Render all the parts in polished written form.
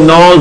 9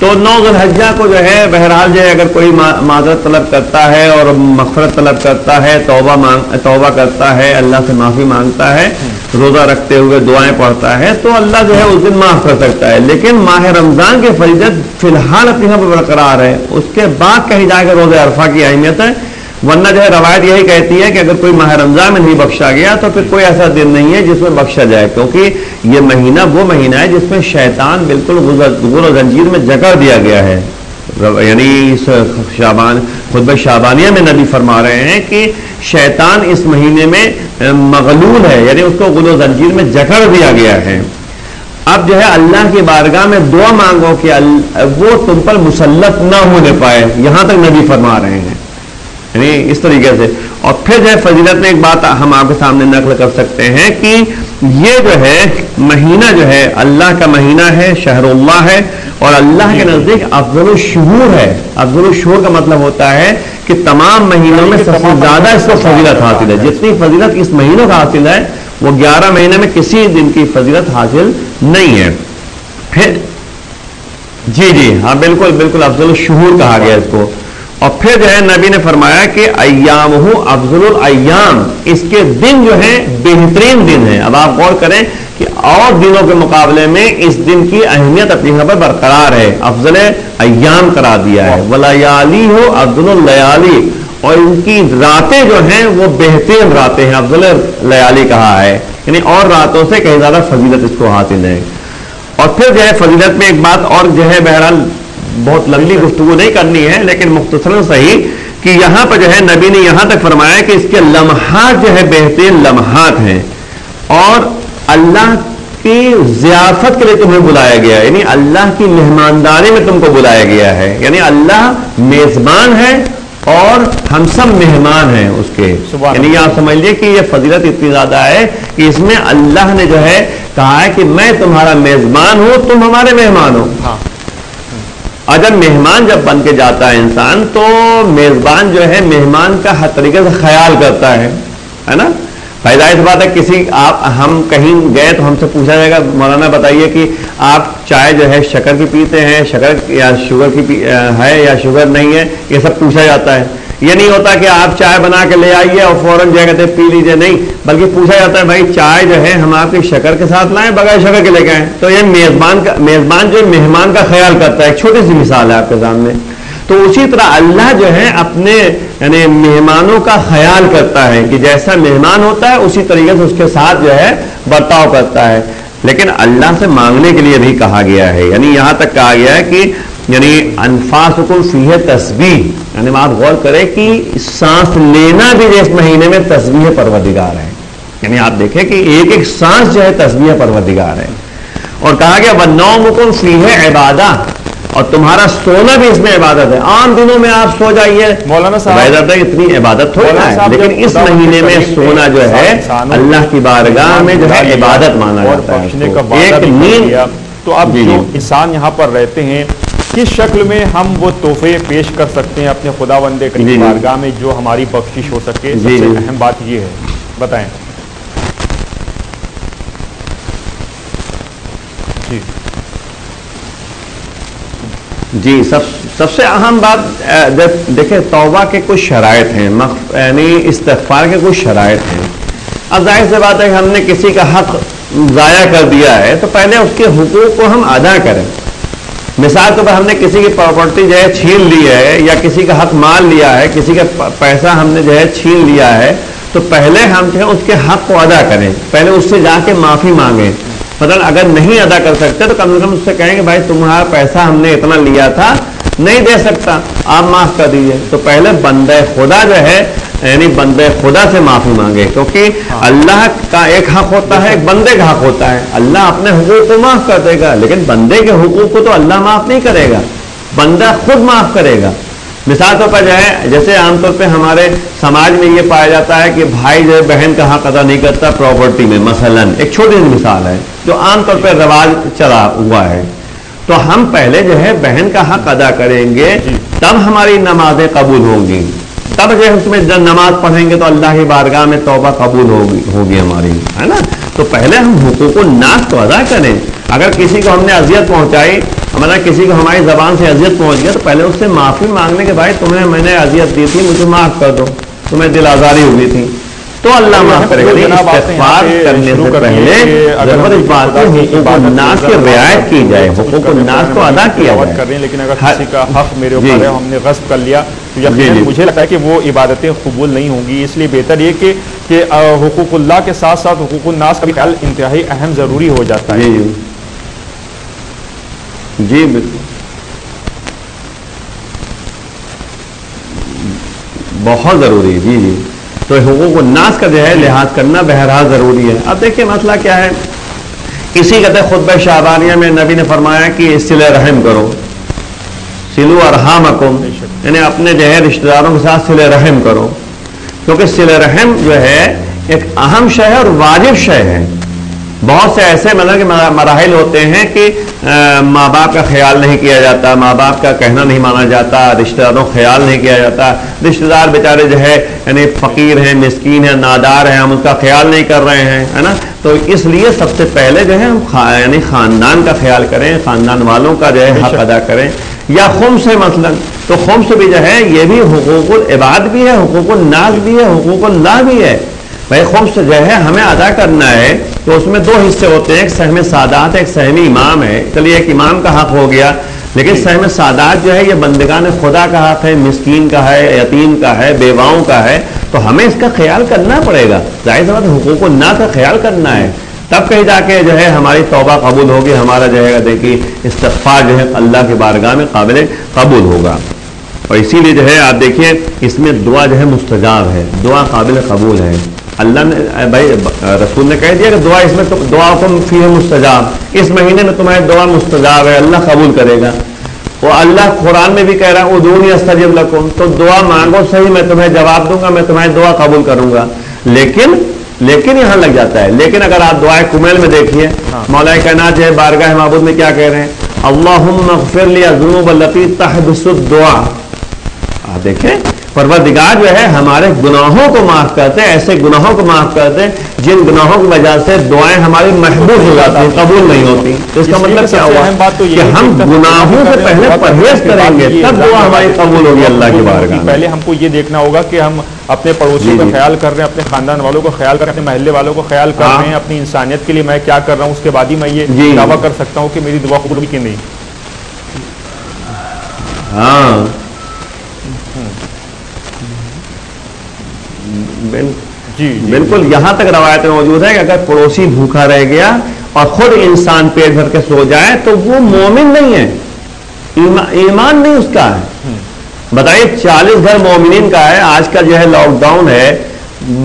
تو 9 ذوالحجہ کو جو ہے بہرحال جو ہے اگر کوئی معذرت طلب کرتا ہے اور مغفرت طلب کرتا ہے، توبہ کرتا ہے، اللہ سے معافی مانگتا ہے، روزہ رکھتے ہوئے دعائیں پڑھتا ہے، تو اللہ جو ہے اس دن معاف کر سکتا ہے. لیکن ماہ رمضان کی فضیلت فی الحال اپنی یہاں پر برقرار ہے. اس کے بعد کہیں جا کے روزہ عرفہ کی اہمیت ہے. ورنہ جو ہے روایت یہی کہتی ہے کہ اگر کوئی ماہ رمضان میں نہیں بخشا گیا تو پھر کوئی ایسا دن نہیں ہے جس میں بخشا جائے، کیونکہ یہ مہینہ وہ مہینہ ہے جس میں شیطان بالکل غل و زنجیر میں جکڑ دیا گیا ہے. یعنی اس شعبان خطبہ شعبانیہ میں نبی فرما رہے ہیں کہ شیطان اس مہینے میں مغلول ہے، یعنی اس کو غل و زنجیر میں جکڑ دیا گیا ہے. اب جو ہے اللہ کی بارگاہ میں دعا مانگو کہ وہ تم پر مسلط نہ ہونے پائے، یہاں تک نبی فرما رہے ہیں، یعنی اس طریقے سے. اور پھر جو ہے فضیلت میں ایک بات ہم آپ کے سامنے نقل کر سکتے ہیں کہ یہ جو ہے مہینہ جو ہے اللہ کا مہینہ ہے، شہر اللہ ہے، اور اللہ کے نزدیک افضل الشہور ہے. افضل الشہور کا مطلب ہوتا ہے کہ تمام مہینوں میں سب سے زیادہ اس کو فضیلت حاصل ہے. جتنی فضیلت اس مہینوں کا حاصل ہے وہ 11 مہینے میں کسی دن کی فضیلت حاصل نہیں ہے. پھر جی ہاں بالکل بالکل افضل الشہور کہا گیا اس کو. اور پھر جو ہے نبی نے فرمایا کہ ایامہ افضل الایام، اس کے دن جو ہے بہترین دن ہے. اب آپ غور کریں کہ اور دنوں کے مقابلے میں اس دن کی اہمیت اپنی یہاں پر برقرار ہے، افضل ایام قرار دیا ہے. ولیالی ہو افضل اللیالی، اور ان کی راتیں جو ہیں وہ بہترین راتیں ہیں، افضل لیالی کہا ہے، یعنی اور راتوں سے کہیں زیادہ فضیلت اس کو حاصل ہے. اور پھر جو ہے فضیلت میں ایک بات اور جو ہے بہرحال بہت لمبی گفتگو نہیں کرنی ہے لیکن مختصراً صحیح کہ یہاں پر جو ہے نبی نے یہاں تک فرمایا کہ اس کے لمحات جو ہے بہترین لمحات ہیں، اور اللہ کی ضیافت کے لیے تمہیں بلایا گیا ہے، یعنی اللہ کی مہمانداری میں تم کو بلایا گیا ہے. یعنی اللہ میزبان ہے اور ہم سب مہمان ہیں اس کے. یعنی آپ سمجھ لیے کہ یہ فضیلت اتنی زیادہ ہے کہ اس میں اللہ نے جو ہے کہا ہے کہ میں تمہارا میزبان ہوں، تم ہمارے مہمان ہو. اور جب مہمان جب بن کے جاتا ہے انسان تو میزبان جو ہے مہمان کا ہر طریقے سے خیال کرتا ہے نا. ظاہر بات ہے کسی ہم کہیں گئے تو ہم سے پوچھا جائے گا مولانا بتائیے کہ آپ چائے جو ہے شکر کی پیتے ہیں، شکر یا شوگر کی ہے یا شوگر نہیں ہے، یہ سب پوچھا جاتا ہے. یہ نہیں ہوتا کہ آپ چائے بنا کے لے آئیے اور فوراً جو کہتے پی لیجیے، نہیں، بلکہ پوچھا جاتا ہے بھائی چائے جو ہے ہم آپ کی شکر کے ساتھ لائیں بغیر شکر کے لے کے آئیں. تو یہ میزبان جو مہمان کا خیال کرتا ہے. ایک چھوٹی سی مثال ہے آپ کے سامنے. تو اسی طرح اللہ جو ہے اپنے یعنی مہمانوں کا خیال کرتا ہے کہ جیسا مہمان ہوتا ہے اسی طریقے سے اس کے ساتھ جو ہے برتاؤ کرتا ہے. لیکن اللہ سے مانگنے کے لیے بھی کہا گیا ہے، یعنی یہاں تک کہا گیا ہے کہ یعنی انفاسکم فیہ تسبیح، یعنی آپ غور کریں کہ سانس لینا بھی اس مہینے میں تسبیح پروردگار ہے. یعنی آپ دیکھیں کہ ایک ایک سانس جو ہے تسبیح پروردگار ہے. اور کہا گیا وَنَوْمُكُمْ فِيهِ عِبَادَةٌ، اور تمہارا سونا بھی اس میں عبادت ہے. عام دنوں میں آپ سو جائیے مولانا صاحب اتنی عبادت تھوڑی ہے، لیکن اس مہینے میں سونا جو ہے اللہ کی بارگاہ میں جو ہے عبادت مانا جاتا ہے. ایک نیند. تو اب جو انسان یہاں پر رہتے ہیں کس شکل میں ہم وہ تحفے پیش کر سکتے ہیں اپنے خداوند کریم کی بارگاہ میں جو ہماری بخشش ہو سکے؟ سب سے اہم بات یہ ہے، بتائیں. جی سب سے اہم بات دیکھیں توبہ کے کچھ شرائط ہیں، یعنی استغفار کے کچھ شرائط ہیں. اب ظاہر سی بات ہے کہ ہم نے کسی کا حق ضائع کر دیا ہے تو پہلے اس کے حقوق کو ہم ادا کریں. مثال کے طور پر ہم نے کسی کی پراپرٹی جو ہے چھین لی ہے یا کسی کا حق مال لیا ہے، کسی کا پیسہ ہم نے جو ہے چھین لیا ہے، تو پہلے ہم جو ہے اس کے حق کو ادا کریں، پہلے اس سے جا کے معافی مانگیں. مطلب اگر نہیں ادا کر سکتے تو کم سے کم اس سے کہیں کہ بھائی تمہارا پیسہ ہم نے اتنا لیا تھا، نہیں دے سکتا، آپ معاف کر دیجیے. تو پہلے بندہ خدا جو ہے یعنی بندے خدا سے معافی مانگے، کیونکہ اللہ کا ایک حق ہوتا ہے، ایک بندے کا حق ہوتا ہے. اللہ اپنے حقوق کو معاف کر دے گا لیکن بندے کے حقوق کو تو اللہ معاف نہیں کرے گا، بندہ خود معاف کرے گا. مثال طور پر جو ہے جیسے عام طور پہ ہمارے سماج میں یہ پایا جاتا ہے کہ بھائی جو ہے بہن کا حق ادا نہیں کرتا پراپرٹی میں، مثلاً ایک چھوٹی سی مثال ہے جو عام طور پہ رواج چلا ہوا ہے. تو ہم پہلے جو ہے بہن کا حق ادا کریں گے تب ہماری نمازیں قبول ہوں گی، تب جو ہے اس میں جب نماز پڑھیں گے تو اللہ کی بارگاہ میں توبہ قبول ہوگی ہماری، ہے نا. تو پہلے ہم حقوق الناس کو ادا کریں. اگر کسی کو ہم نے اذیت پہنچائی، ہمارا کسی کو ہماری زبان سے اذیت پہنچ گیا، تو پہلے اس سے معافی مانگنے کے بھائی تمہیں میں نے اذیت دی تھی، مجھے معاف کر دو، تمہیں دل آزاری ہوئی تھی، تو اللہ معاف کرے گا۔ استغفار کرنے سے پہلے ضرورت اس بات ہے حقوق الناس کی رعایت کی جائے، حقوق الناس کو ادا کیا جائے۔ لیکن اگر کسی کا حق میرے اوپر ہے، ہم نے غصب کر لیا، تو یقیناً مجھے لگتا ہے کہ وہ عبادتیں قبول نہیں ہوں گی۔ اس لیے بہتر یہ کہ حقوق اللہ کے ساتھ ساتھ حقوق الناس کا بھی خیال انتہائی اہم ضروری ہو جاتا ہے۔ جی بالکل، بہت ضروری ہے۔ جی تو حقوق الناس کا جو ہے لحاظ کرنا بہرحال ضروری ہے۔ اب دیکھیں مسئلہ کیا ہے، اسی کہتے خطبہ شعبانیہ میں نبی نے فرمایا کہ صلہ رحم کرو، صلو ارحامکم، یعنی اپنے جو ہے رشتہ داروں کے ساتھ صلہ رحم کرو، کیونکہ صلہ رحم جو ہے ایک اہم شے ہے اور واجب شے ہے۔ بہت سے ایسے مطلب کہ مراحل ہوتے ہیں کہ ماں باپ کا خیال نہیں کیا جاتا، ماں باپ کا کہنا نہیں مانا جاتا، رشتہ داروں کا خیال نہیں کیا جاتا، رشتہ دار بیچارے جو ہے یعنی فقیر ہیں، مسکین ہیں، نادار ہیں، ہم اس کا خیال نہیں کر رہے ہیں، ہے نا۔ تو اس لیے سب سے پہلے جو ہے ہم یعنی خاندان کا خیال کریں، خاندان والوں کا جو ہے حق ادا کریں۔ یا خمس ہے مثلا، تو خمس بھی جو ہے یہ بھی حقوق العباد بھی ہے، حقوق الناس بھی ہے، حقوق اللہ بھی ہے۔ بھائی خمس جو ہے ہمیں ادا کرنا ہے، تو اس میں دو حصے ہوتے ہیں، ایک سہم سادات ہے، ایک سہم امام ہے۔ چلیے ایک امام کا حق ہو گیا، لیکن سہم سادات جو ہے یہ بندگان خدا کا حق ہے، مسکین کا ہے، یتیم کا ہے، بیواؤں کا ہے، تو ہمیں اس کا خیال کرنا پڑے گا۔ ظاہر سی بات ہے حقوق الناس کا خیال کرنا ہے، تب کہیں جا کے جو ہے ہماری توبہ قبول ہوگی، ہمارا جو ہے دیکھیے استغفار جو ہے اللہ کی بارگاہ میں قابل قبول ہوگا۔ اور اسی لیے جو ہے آپ دیکھیے اس میں دعا جو ہے مستجاب ہے، دعا قابل قبول ہے۔ اللہ نے بھائی رسول نے کہہ دیا کہ دعا اس میں دعاکم فیہ مستجاب، اس مہینے میں تمہاری دعا مستجاب ہے، اللہ قبول کرے گا۔ وہ اللہ قرآن میں بھی کہہ رہا ہے ادعونی استجب لکم، تو دعا مانگو صحیح، میں تمہیں جواب دوں گا، میں تمہاری دعا قبول کروں گا۔ لیکن یہاں لگ جاتا ہے، لیکن اگر آپ دعائے کمیل میں دیکھیے مولا کائنات جو ہے بارگاہ معبود میں کیا کہہ رہے ہیں، اللہم اغفر لی الذنوب التی تحبس الدعاء۔ آپ دیکھیں پروردگار جو ہے ہمارے گناہوں کو معاف کرتے ہیں، ایسے گناہوں کو معاف کرتے ہیں جن گناہوں کی وجہ سے دعائیں ہماری محبوب ہو جاتی ہیں، قبول نہیں ہوتی۔ تو اس کا مطلب کیا ہوا کہ ہم گناہوں سے پہلے پرہیز کریں گے تب دعا ہماری قبول ہوگی اللہ کی بارگاہ میں۔ پہلے ہم کو یہ دیکھنا ہوگا کہ ہم اپنے پڑوسیوں کا خیال کر رہے ہیں، اپنے خاندان والوں کا خیال کر رہے ہیں، اپنے محلے والوں کا خیال کر رہے ہیں، اپنی انسانیت کے لیے میں کیا کر رہا ہوں، اس کے بعد ہی میں یہ دعویٰ کر سکتا ہوں کہ میری دعا قبول ہوگی کہ نہیں۔ ہاں جی بالکل، یہاں تک روایتیں موجود ہے کہ اگر پڑوسی بھوکا رہ گیا اور خود انسان پیٹ بھر کے سو جائے تو وہ مومن نہیں ہے، ایمان نہیں اس کا ہے۔ بتائیے 40 گھر مومنین کا ہے، آج کل جو ہے لاک ڈاؤن ہے،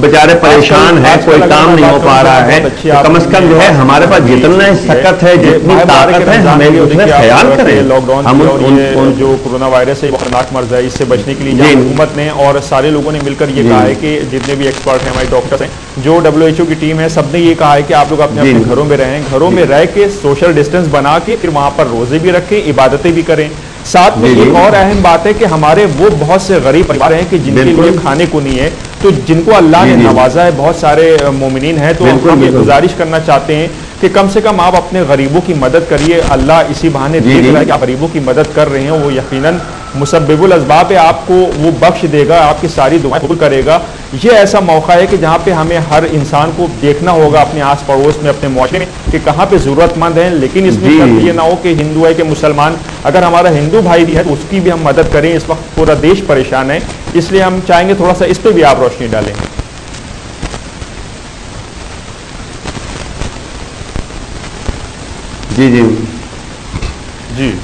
بیچارے پریشان ہے، کوئی کام نہیں ہو پا رہا ہے، تو کم از کم جو ہے ہمارے پاس جتنا سکت ہے، جتنی طاقت ہے، ہمیں اس میں خیال کریں۔ لاک ڈاؤن جو کورونا وائرس ہے خطرناک مرض ہے، اس سے بچنے کے لیے حکومت نے اور سارے لوگوں نے مل کر یہ کہا ہے کہ جتنے بھی ایکسپرٹ ہیں، ہمارے ڈاکٹرز ہیں، جو WHO کی ٹیم ہے، سب نے یہ کہا ہے کہ آپ لوگ اپنے اپنے گھروں میں رہیں، گھروں میں رہ کے سوشل ڈسٹینس بنا کے پھر وہاں پر روزے بھی رکھیں، عبادتیں بھی کریں۔ ساتھ میں ایک اور اہم بات ہے کہ ہمارے وہ بہت سے غریب پریوار ہیں کہ جن کے لیے کھانے کو نہیں ہے، تو جن کو اللہ نے نوازا ہے، بہت سارے مومنین ہیں، تو ہم یہ گزارش کرنا چاہتے ہیں کہ کم سے کم آپ اپنے غریبوں کی مدد کریے۔ اللہ اسی بہانے دیکھ رہا ہے کہ آپ غریبوں کی مدد کر رہے ہیں، وہ یقیناً مسبب الاسباب ہے، آپ کو وہ بخش دے گا، آپ کی ساری دعائیں قبول کرے گا۔ یہ ایسا موقع ہے کہ جہاں پہ ہمیں ہر انسان کو دیکھنا ہوگا اپنے آس پڑوس میں، اپنے معاشرے میں کہ کہاں پہ ضرورت مند ہیں، لیکن اس میں یہ نہ ہو کہ ہندو ہے کہ مسلمان، اگر ہمارا ہندو بھائی بھی ہے تو اس کی بھی ہم مدد کریں۔ اس وقت پورا دیش پریشان ہے، اس لیے ہم چاہیں گے تھوڑا سا اس پہ بھی آپ روشنی ڈالیں۔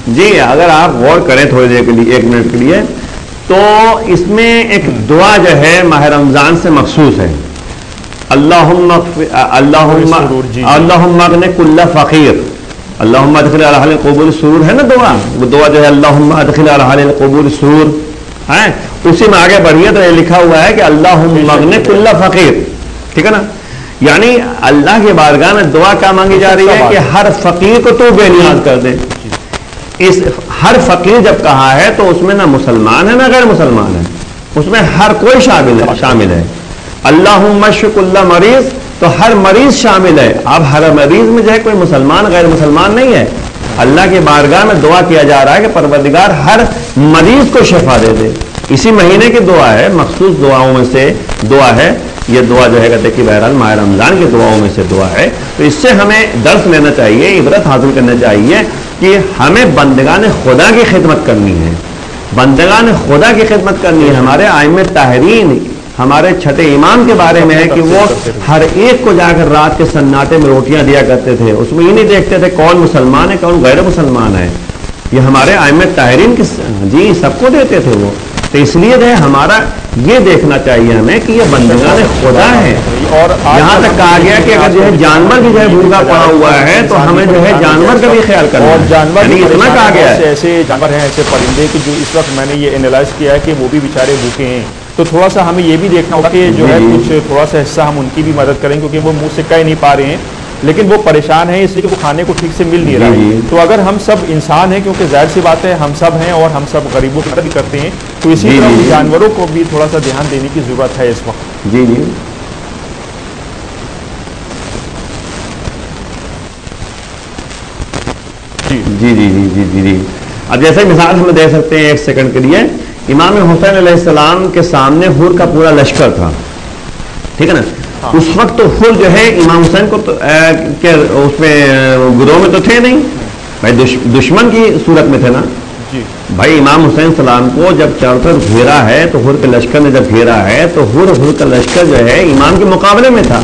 جی اگر آپ غور کریں تھوڑی دیر کے لیے، 1 منٹ کے لیے، تو اس میں ایک دعا جو ہے ماہ رمضان سے مخصوص ہے، اللہم اغن کل فقیر، اللہم ادخل علی اہل القبور السرور ہے نا دعا، وہ دعا جو ہے اللہم ادخل علی اہل القبور السرور ہے، اسی میں آگے بڑھیے تو یہ لکھا ہوا ہے کہ اللہم اغن کل فقیر، ٹھیک ہے نا، یعنی اللہ کی بارگاہ میں دعا کیا مانگی جا رہی ہے کہ ہر فقیر کو تو بے نیاز کر دے۔ اس ہر فقیر جب کہا ہے تو اس میں نہ مسلمان ہے نہ غیر مسلمان ہے، اس میں ہر کوئی شامل ہے۔ اللہم اشف کل مریض تو ہر مریض شامل ہے. اب ہر مریض میں جو ہے کوئی مسلمان غیر مسلمان نہیں ہے. اللہ کی بارگاہ میں دعا کیا جا رہا ہے کہ پروردگار ہر مریض کو شفا دے دے. اسی مہینے کی دعا ہے, مخصوص دعاؤں میں سے دعا ہے یہ دعا جو ہے کہتے کہ بہرحال ماہ رمضان کی دعاؤں میں سے دعا ہے. تو اس سے ہمیں درس لینا چاہیے, عبرت حاصل کرنا چاہیے کہ ہمیں بندگان خدا کی خدمت کرنی ہے, بندگان خدا کی خدمت کرنی ہے. ہمارے ائمہ طاہرین ہمارے چھٹے امام کے بارے میں ہے کہ وہ ہر ایک کو جا کر رات کے سناٹے میں روٹیاں دیا کرتے تھے. اس میں یہ نہیں دیکھتے تھے کون مسلمان ہے کون غیر مسلمان ہے. یہ ہمارے ائمہ طاہرین جی سب کو دیتے تھے وہ. تو اس لیے جو ہے ہمارا یہ دیکھنا چاہیے ہمیں کہ یہ بندگان خدا ہے. اور یہاں تک کہا گیا کہ اگر جو ہے جانور بھی جو ہے بھوکا پڑا ہوا ہے تو ہمیں جو ہے جانور کا بھی خیال کرنا ہے. جانور اتنا کہا گیا ہے. ایسے جانور ہیں, ایسے پرندے کہ جو اس وقت میں نے یہ اینالائز کیا ہے کہ وہ بھی بیچارے بھوکے ہیں. تو تھوڑا سا ہمیں یہ بھی دیکھنا ہوگا کہ جو ہے کچھ تھوڑا سا حصہ ہم ان کی بھی مدد کریں, کیونکہ وہ منہ سے کہہ نہیں پا رہے ہیں لیکن وہ پریشان ہیں اس لیے کہ وہ کھانے کو ٹھیک سے مل نہیں رہا ہے. تو اگر ہم سب انسان ہیں, کیونکہ ظاہر سی بات ہے ہم سب ہیں اور ہم سب غریبوں کی مدد بھی کرتے ہیں, تو اسی طرح جانوروں کو بھی تھوڑا سا دھیان دینے کی ضرورت ہے اس وقت. جی جی جی جی جی جی جی جی اب جیسے مثال ہم دے سکتے ہیں ایک سیکنڈ کے لیے. امام حسین علیہ السلام کے سامنے حور کا پورا لشکر تھا, ٹھیک ہے نا. اس وقت تو حور جو ہے امام حسین کو اس میں گروہ میں تو تھے نہیں بھائی, دشمن کی صورت میں تھے نا بھائی. امام حسین السلام کو جب چاروں طرف گھیرا ہے تو حور کے لشکر نے جب گھیرا ہے تو حور کا لشکر جو ہے امام کے مقابلے میں تھا.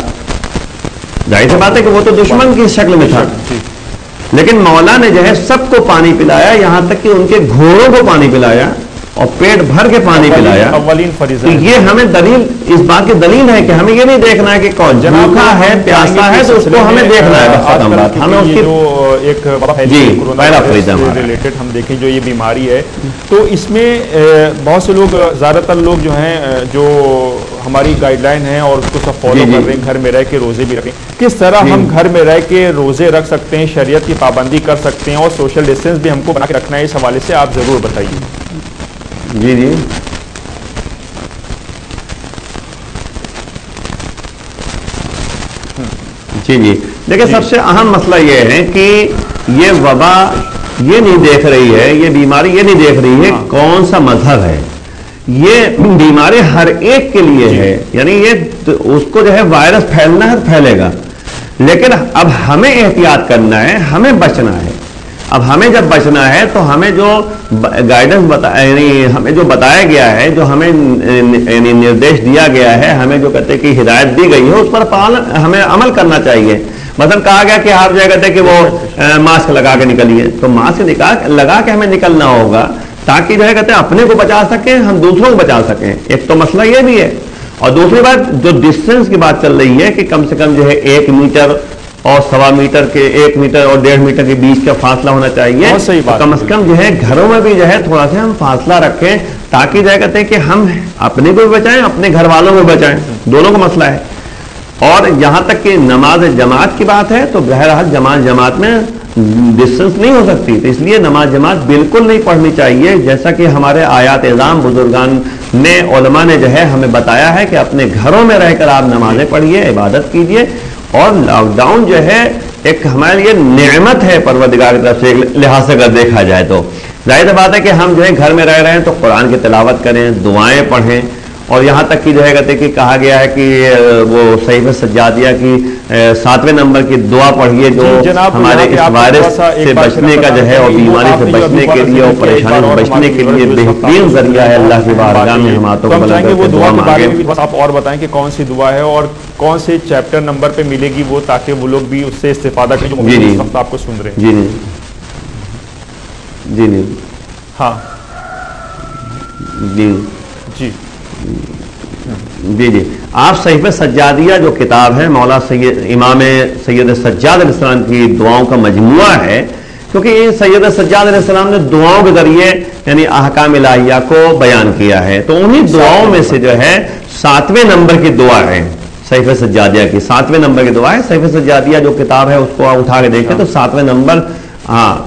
ظاہر سی بات ہے کہ وہ تو دشمن کی شکل میں تھا, لیکن مولا نے جو ہے سب کو پانی پلایا, یہاں تک کہ ان کے گھوڑوں کو پانی پلایا اور پیٹ بھر کے پانی پلایا. تو یہ ہمیں دلیل, اس بات کی دلیل ہے کہ ہمیں یہ نہیں دیکھنا ہے کہ کون بھوکا ہے پیاسا ہے تو اس کو ہمیں دیکھنا ہے, بس ختم بات. ہمیں اس کی جو ایک پہلا فریضہ ریلیٹڈ ہم دیکھیں جو یہ بیماری ہے, تو اس میں بہت سے لوگ, زیادہ تر لوگ جو ہیں جو ہماری گائیڈ لائن ہے اور اس کو سب فالو کر رہے ہیں, گھر میں رہ کے روزے بھی رکھیں. کس طرح ہم گھر میں رہ کے روزے رکھ سکتے ہیں, شریعت کی پابندی کر سکتے ہیں اور سوشل ڈسٹینس بھی ہم کو بنا کے رکھنا ہے, اس حوالے سے آپ ضرور بتائیے. جی جی جی جی دیکھیں سب سے اہم مسئلہ یہ ہے کہ یہ وبا یہ نہیں دیکھ رہی ہے, یہ بیماری یہ نہیں دیکھ رہی ہے کون سا مذہب ہے. یہ بیماری ہر ایک کے لیے ہے, یعنی یہ اس کو جو ہے وائرس پھیلنا ہے پھیلے گا, لیکن اب ہمیں احتیاط کرنا ہے, ہمیں بچنا ہے. اب ہمیں جب بچنا ہے تو ہمیں جو گائیڈنس یعنی ہمیں جو بتایا گیا ہے, جو ہمیں یعنی نردیش دیا گیا ہے, ہمیں جو کہتے ہیں کہ ہدایت دی گئی ہے, اس پر ہمیں عمل کرنا چاہیے. مثلا کہا گیا کہ آپ جو کہتے ہیں کہ وہ ماسک لگا کے نکلیے, تو ماسک لگا کے ہمیں نکلنا ہوگا تاکہ جو ہے کہتے ہیں اپنے کو بچا سکیں, ہم دوسروں کو بچا سکیں. ایک تو مسئلہ یہ بھی ہے, اور دوسری بات جو ڈسٹینس کی بات چل رہی ہے کہ کم سے کم جو ہے 1 میٹر اور 1.25 میٹر کے 1 میٹر اور 1.5 میٹر کے بیچ کا فاصلہ ہونا چاہیے. کم از کم جو ہے گھروں میں بھی جو ہے تھوڑا سا ہم فاصلہ رکھیں تاکہ جو ہے کہتے ہیں کہ ہم اپنے کو بھی بچائیں, اپنے گھر والوں کو بچائیں, دونوں کا مسئلہ ہے. اور یہاں تک کہ نماز جماعت کی بات ہے تو بہرحال جماعت میں ڈسٹنس نہیں ہو سکتی, تو اس لیے نماز جماعت بالکل نہیں پڑھنی چاہیے. جیسا کہ ہمارے آیات اعظام بزرگان نے, علماء نے جو ہے ہمیں بتایا ہے کہ اپنے گھروں میں رہ کر آپ نمازیں پڑھیے, عبادت کیجیے. اور لاک ڈاؤن جو ہے ایک ہمارے لیے نعمت ہے پروردگار کی طرف سے, ایک لحاظ سے اگر دیکھا جائے تو ظاہر بات ہے کہ ہم جو ہے گھر میں رہ رہے ہیں تو قرآن کی تلاوت کریں, دعائیں پڑھیں. اور یہاں تک کہ جو ہے کہتے کہ کہا گیا ہے کہ وہ صحیفہ سجادیہ کی 7ویں نمبر کی دعا پڑھیے جو ہمارے اس وائرس سے بچنے کا جو ہے اور بیماری سے بچنے کے لیے اور پریشانی سے بچنے کے لیے بہترین ذریعہ ہے. اللہ کی بارگاہ میں ہم ہاتھوں کو بلند کر کے دعا مانگیں. آپ اور بتائیں کہ کون سی دعا ہے اور کون سے چیپٹر نمبر پہ ملے گی وہ, تاکہ وہ لوگ بھی اس سے استفادہ کریں جو اس وقت آپ کو سن رہے ہیں. جی جی ہاں جی جی جی جی آپ صحیفہ سجادیہ جو کتاب ہے مولا امام سید سجاد علیہ السلام کی دعاؤں کا مجموعہ ہے, کیونکہ یہ سید سجاد علیہ السلام نے دعاؤں کے ذریعے یعنی احکام الہیہ کو بیان کیا ہے. تو انہی دعاؤں میں سے جو ہے 7ویں نمبر کی دعا ہے صحیفہ سجادیہ کی, 7ویں نمبر کی دعا ہے. صحیفہ سجادیہ جو کتاب ہے اس کو آپ اٹھا کے دیکھیں تو 7ویں نمبر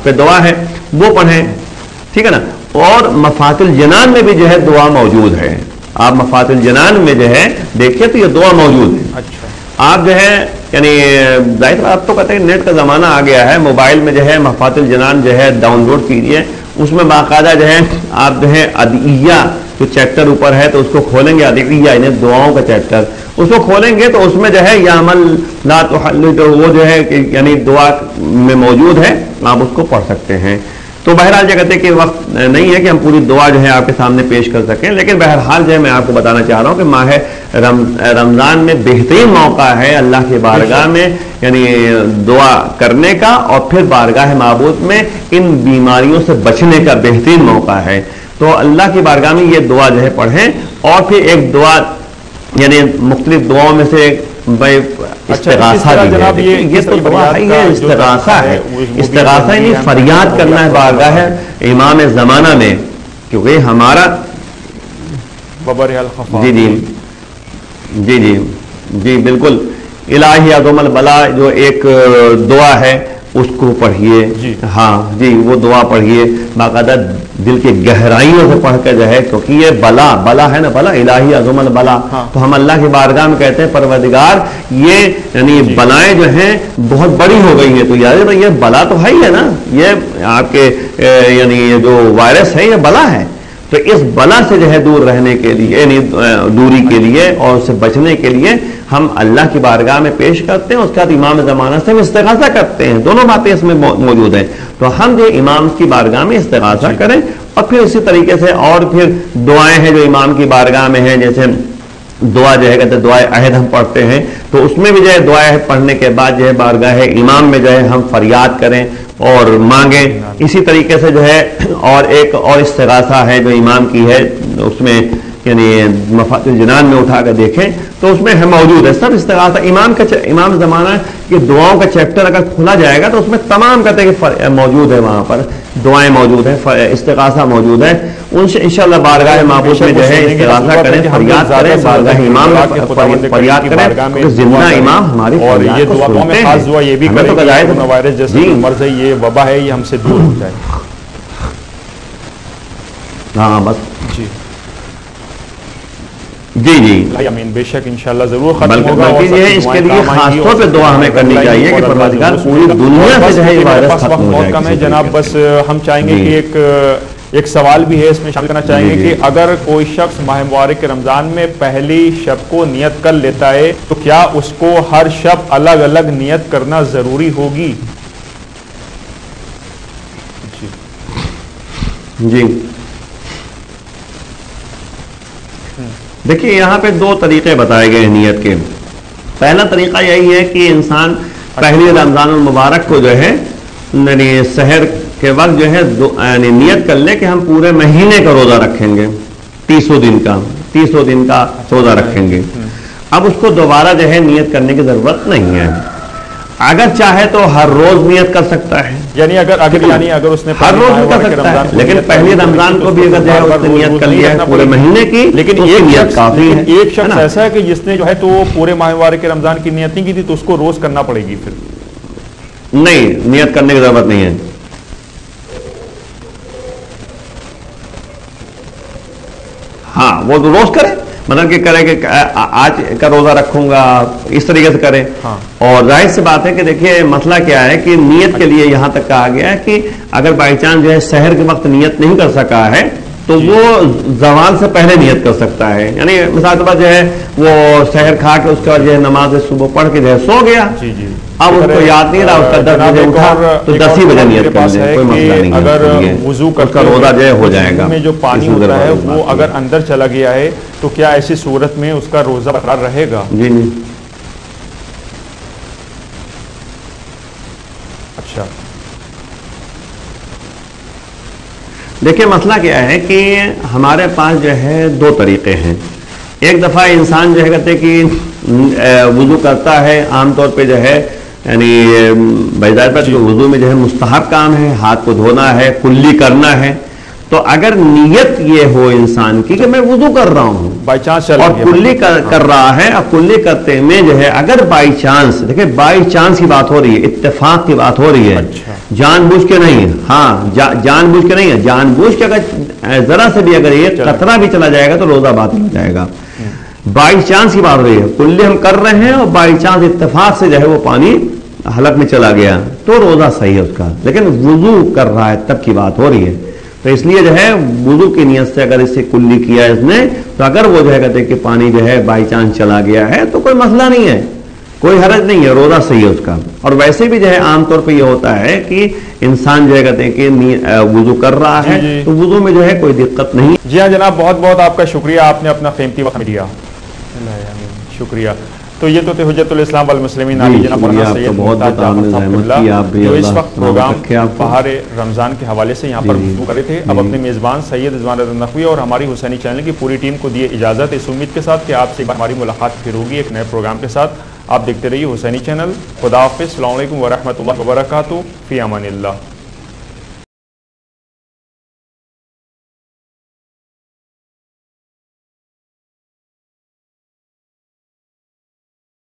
پہ دعا ہے, وہ پڑھیں, ٹھیک ہے نا. اور مفاتح الجنان میں بھی جو ہے دعا موجود ہے, آپ مفاتح الجنان میں جو ہے دیکھیے تو یہ دعا موجود ہے. آپ جو ہے یعنی ظاہر آپ تو کہتے ہیں نیٹ کا زمانہ آ گیا ہے، موبائل میں جو ہے محفات الجنان جو ہے ڈاؤن لوڈ کیجیے، اس میں باقاعدہ جو ہے آپ جو ہے ادعیہ جو چیپٹر اوپر ہے تو اس کو کھولیں گے، ادعیہ یعنی دعاؤں کا چیپٹر، اس کو کھولیں گے تو اس میں جو ہے یا عمل لا تحل جو وہ جو ہے یعنی دعا میں موجود ہے، آپ اس کو پڑھ سکتے ہیں۔ تو بہرحال یہ کہتے ہیں کہ وقت نہیں ہے کہ ہم پوری دعا جو ہے آپ کے سامنے پیش کر سکیں، لیکن بہرحال جو ہے میں آپ کو بتانا چاہ رہا ہوں کہ ماہ رمضان میں بہترین موقع ہے اللہ کی بارگاہ میں یعنی دعا کرنے کا، اور پھر بارگاہ معبود میں ان بیماریوں سے بچنے کا بہترین موقع ہے۔ تو اللہ کی بارگاہ میں یہ دعا جو ہے پڑھیں، اور پھر ایک دعا یعنی مختلف دعاؤں میں سے استغاثہ بھی ہے، یہ تو دعا ہے، یہ استغاثہ ہے، استغاثہ یعنی فریاد کرنا ہے بارگاہ امام زمانہ میں، کیونکہ ہمارا جی جی جی جی جی بالکل الہی عظم البلا جو ایک دعا ہے اس کو پڑھیے، ہاں جی وہ دعا پڑھیے باقاعدہ دل کی گہرائیوں سے پڑھ کے جو ہے، کیونکہ یہ بلا ہے نا، بلا الہی عظم البلا، تو ہم اللہ کی بارگاہ میں کہتے ہیں پروردگار یہ یعنی بلائیں جو ہیں بہت بڑی ہو گئی ہیں، تو یاد یہ بلا تو ہے ہی ہے نا، یہ آپ کے یعنی جو وائرس ہے یہ بلا ہے، تو اس بلا سے جو ہے دور رہنے کے لیے یعنی دوری کے لیے اور اس سے بچنے کے لیے ہم اللہ کی بارگاہ میں پیش کرتے ہیں، اس کے بعد امام زمانہ سے ہم استغاثہ کرتے ہیں، دونوں باتیں اس میں موجود ہیں، تو ہم جو امام کی بارگاہ میں استغاثہ کریں، اور پھر اسی طریقے سے اور پھر دعائیں ہیں جو امام کی بارگاہ میں ہیں، جیسے دعا جو ہے کہتے ہیں دعائے عہد ہم پڑھتے ہیں، تو اس میں بھی جو ہے دعائے عہد پڑھنے کے بعد جو ہے بارگاہ امام میں جو ہے ہم فریاد کریں اور مانگیں، اسی طریقے سے جو ہے اور ایک اور استغاثہ ہے جو امام کی ہے، اس میں یعنی مفات الجنان میں اٹھا کر دیکھیں تو اس میں موجود ہے سب استغاثہ، امام زمانہ کی دعاؤں کا چیپٹر اگر کھولا جائے گا تو اس میں تمام کہتے ہیں کہ موجود ہے، وہاں پر دعائیں موجود ہیں، استغاثہ موجود ہے، ان سے انشاءاللہ بارگاہ معبود میں جو ہے استغاثہ کریں، فریاد کریں، بارگاہ امام فریاد کریں، زندہ امام ہماری فریاد کو سنتے ہیں، ہمیں تو قضائے وائرس جیسے مرض ہے، یہ وبا ہے، یہ ہم سے دور ہو جائے۔ ہاں بس جی جی جی امین، بے شک انشاءاللہ ضرور ختم ہوگا، بلکہ یہ ہے اس کے لیے خاص طور پہ دعا ہمیں کرنی چاہیے کہ پروردگار پوری دنیا سے جو ہے یہ وائرس ختم ہو جائے۔ بہت جناب بس ہم چاہیں گے کہ ایک سوال بھی ہے اس میں شامل کرنا چاہیں گے کہ اگر کوئی شخص ماہ مبارک رمضان میں پہلی شب کو نیت کر لیتا ہے تو کیا اس کو ہر شب الگ الگ نیت کرنا ضروری ہوگی؟ جی دیکھیے یہاں پہ دو طریقے بتائے گئے نیت کے۔ پہلا طریقہ یہی ہے کہ انسان پہلی رمضان المبارک کو جو ہے یعنی سحر کے وقت جو ہے یعنی نیت کر لے کہ ہم پورے مہینے کا روزہ رکھیں گے، 30 دن کا روزہ رکھیں گے۔ اب اس کو دوبارہ جو ہے نیت کرنے کی ضرورت نہیں ہے، اگر چاہے تو ہر روز نیت کر سکتا ہے، یعنی اگر اس نے ہر روز بھی کر سکتا ہے، لیکن پہلی رمضان کو بھی اگر جو ہے اس نے نیت کر لیا ہے پورے مہینے کی، لیکن نیت کافی ہے۔ ایک شخص ایسا ہے کہ جس نے جو ہے تو پورے ماہ مبارک رمضان کی نیت نہیں کی تھی تو اس کو روز کرنا پڑے گی، پھر نہیں نیت کرنے کی ضرورت نہیں ہے۔ ہاں وہ روز کرے، مطلب کہ کرے کہ آج کا روزہ رکھوں گا، اس طریقے سے کرے۔ اور ظاہر سی بات ہے کہ دیکھیے مسئلہ کیا ہے کہ نیت کے لیے یہاں تک کہا گیا ہے کہ اگر بائی چانس جو ہے سحر کے وقت نیت نہیں کر سکا ہے تو وہ زوال سے پہلے نیت کر سکتا ہے، یعنی مثال کے بعد جو ہے وہ سحر کھا کے اس کے بعد جو ہے نماز صبح پڑھ کے جو ہے سو گیا، اب اس کو یاد نہیں رہا، اس کا 10 بجے اٹھا تو 10 ہی بجے نیت کر لے، کوئی مسئلہ نہیں ہے، اگر وضو کا روزہ جو ہے ہو جائے گا۔ میں جو پانی ہوتا ہے وہ اگر اندر چلا گیا ہے تو کیا ایسی صورت میں اس کا روزہ برقرار رہے گا؟ جی نہیں، اچھا دیکھیں مسئلہ کیا ہے کہ ہمارے پاس جو ہے دو طریقے ہیں۔ ایک دفعہ انسان جو ہے کہتے کہ وضو کرتا ہے، عام طور پہ جو ہے یعنی بظاہر پر وضو میں جو ہے مستحب کام ہے، ہاتھ کو دھونا ہے، کلی کرنا ہے، تو اگر نیت یہ ہو انسان کی کہ میں وضو کر رہا ہوں بائی چانس اور کلی کر رہا ہے، اور کلی کرتے میں جو ہے اگر بائی چانس، دیکھیں بائی چانس کی بات ہو رہی ہے، اتفاق کی بات ہو رہی ہے، جان بوجھ کے نہیں، ہاں جان بوجھ کے نہیں ہے، جان بوجھ کے اگر ذرا سے بھی اگر ایک قطرہ بھی چلا جائے گا تو روزہ باطل ہو جائے گا۔ بائی چانس کی بات ہو رہی ہے، کلی ہم کر رہے ہیں اور بائی چانس اتفاق سے جو ہے وہ پانی حلق میں چلا گیا تو روزہ صحیح ہے اس کا، لیکن وضو کر رہا ہے تب کی بات ہو رہی ہے، تو اس لیے جو ہے وضو کی نیت سے اگر اسے کلی کیا اس نے تو اگر وہ جو ہے کہتے ہیں کہ پانی جو ہے بائی چانس چلا گیا ہے تو کوئی مسئلہ نہیں ہے، کوئی حرج نہیں ہے، روزہ صحیح ہے اس کا۔ اور ویسے بھی جو ہے عام طور پہ یہ ہوتا ہے کہ انسان جو ہے کہتے ہیں کہ وضو کر رہا ہے تو وضو میں جو ہے کوئی دقت نہیں۔ جی ہاں جناب، بہت بہت آپ کا شکریہ، آپ نے اپنا قیمتی وقت دیا، شکریہ۔ تو یہ تو تھے حجت الاسلام والمسلمین علی جناب مولانا سید ممتاز جعفر صاحب اللہ، جو اس وقت پروگرام بہار رمضان کے حوالے سے یہاں پر گفتگو کر رہے تھے۔ اب اپنے میزبان سید رضوان رضا نقوی اور ہماری حسینی چینل کی پوری ٹیم کو دیے اجازت، اس امید کے ساتھ کہ آپ سے ہماری ملاقات پھر ہوگی ایک نئے پروگرام کے ساتھ۔ آپ دیکھتے رہیے حسینی چینل۔ خدا حافظ، السلام علیکم ورحمۃ اللہ وبرکاتہ، فی امان اللہ۔